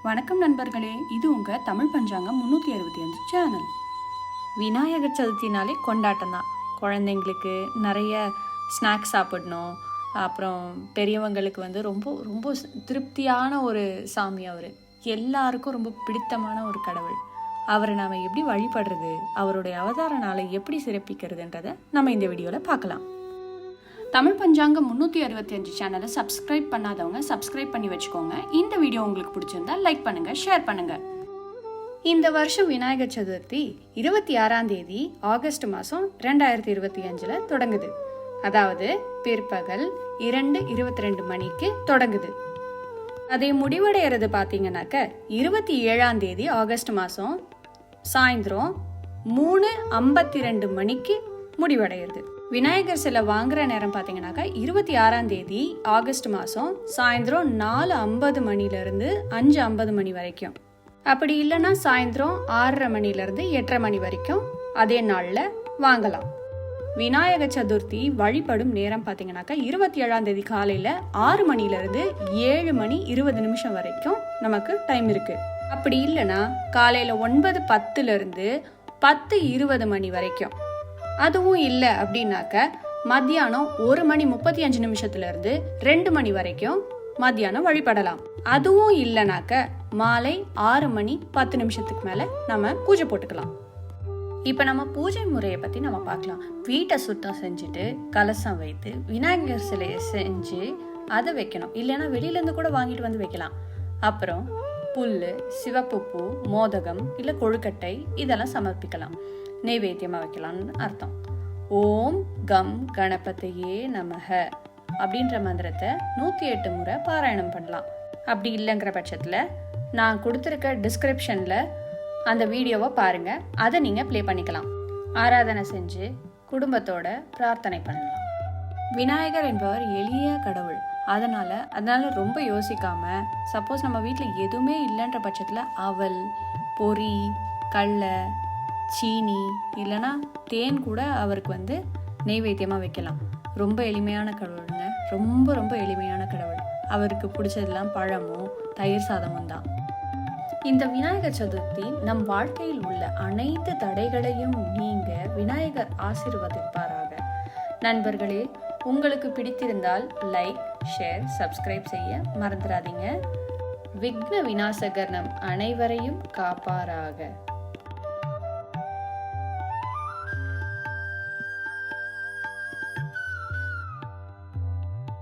வணக்கம் நண்பர்களே, இது உங்கள் தமிழ் பஞ்சாங்கம் 365 சேனல். விநாயகர் சதுர்த்தினாலே கொண்டாட்டம் தான். குழந்தைங்களுக்கு நிறைய ஸ்நாக்ஸ் சாப்பிடணும், அப்புறம் பெரியவங்களுக்கு ரொம்ப ரொம்ப திருப்தியான ஒரு சாமி அவர். எல்லாருக்கும் ரொம்ப பிடித்தமான ஒரு கடவுள். அவரை நாம் எப்படி வழிபடுறது, அவருடைய அவதார நாளை எப்படி சிறப்பிக்கிறதுன்றதை நம்ம இந்த வீடியோவில் பார்க்கலாம். தமிழ் பஞ்சாங்கம் 365 சேனலை சப்ஸ்கிரைப் பண்ணாதவங்க சப்ஸ்கிரைப் பண்ணி வச்சுக்கோங்க. இந்த வீடியோ உங்களுக்கு பிடிச்சிருந்தா லைக் பண்ணுங்க, ஷேர் பண்ணுங்க. இந்த வருஷம் விநாயகர் சதுர்த்தி 26ஆம் தேதி ஆகஸ்ட் மாதம் 2025 தொடங்குது. அதாவது பிற்பகல் 2:22 மணிக்கு தொடங்குது. அதை முடிவடைகிறது பார்த்தீங்கன்னாக்க 27ஆம் தேதி ஆகஸ்ட் மாதம் சாயந்தரம் 3:52 மணிக்கு முடிவடைகிறது. விநாயகர் சிலை வாங்குற நேரம் பார்த்தீங்கன்னாக்கா 26ஆம் தேதி ஆகஸ்ட் மாதம் சாயந்தரம் 4:50 மணிலேருந்து 5:50 மணி வரைக்கும். அப்படி இல்லைன்னா சாயந்தரம் 6:30 மணிலேருந்து 8:30 மணி வரைக்கும் அதே நாளில் வாங்கலாம். விநாயகர் சதுர்த்தி வழிபடும் நேரம் பார்த்தீங்கன்னாக்கா 27ஆம் தேதி காலையில் 6 மணிலேருந்து 7:20 வரைக்கும் நமக்கு டைம் இருக்குது. அப்படி இல்லைன்னா காலையில் 9:10 10:20 மணி வரைக்கும். அதுவும் இல்லை அப்படின்னாக்க மத்தியானம் 1:35 2 மணி வரைக்கும் மத்தியானம் வழிபடலாம். அதுவும் இல்லைனாக்க மாலை 6:10 மேலே நம்ம பூஜை போட்டுக்கலாம். இப்போ நம்ம பூஜை முறையை பற்றி நம்ம பார்க்கலாம். வீட்டை சுத்தம் செஞ்சுட்டு கலசம் வைத்து விநாயகர் சிலையை செஞ்சு அதை வைக்கணும். இல்லைன்னா வெளியிலேருந்து கூட வாங்கிட்டு வந்து வைக்கலாம். அப்புறம் புல், சிவப்பு பூ, மோதகம் இல்லை கொழுக்கட்டை இதெல்லாம் சமர்ப்பிக்கலாம். நைவேத்தியமாக வைக்கலாம்னு அர்த்தம். ஓம் கம் கணபதியே நமக அப்படின்ற மந்திரத்தை 108 முறை பாராயணம் பண்ணலாம். அப்படி இல்லைங்கிற பட்சத்தில் நான் கொடுத்துருக்க டிஸ்கிரிப்ஷனில் அந்த வீடியோவை பாருங்கள், அதை நீங்கள் ப்ளே பண்ணிக்கலாம். ஆராதனை செஞ்சு குடும்பத்தோட பிரார்த்தனை பண்ணலாம். விநாயகர் என்பவர் எளிய கடவுள். அதனால் ரொம்ப யோசிக்காமல், சப்போஸ் நம்ம வீட்டில் எதுவுமே இல்லைன்ற பட்சத்தில் அவல், பொரி, கடலை, சீனி இல்லைன்னா தேன் கூட அவருக்கு நெய்வேத்தியமாக வைக்கலாம். ரொம்ப எளிமையான கடவுளுங்க, ரொம்ப ரொம்ப எளிமையான கடவுள். அவருக்கு பிடிச்சதெல்லாம் பழமும் தயிர் சாதமும் தான். இந்த விநாயகர் சதுர்த்தி நம் வாழ்க்கையில் உள்ள அனைத்து தடைகளையும் நீங்க விநாயகர் ஆசீர்வதிப்பாராக. நண்பர்களே, உங்களுக்கு பிடித்திருந்தால் லைக், ஷேர், சப்ஸ்கிரைப் செய்ய மறந்துடாதீங்க. விக்ன விநாசகர் நம் அனைவரையும் காப்பாராக.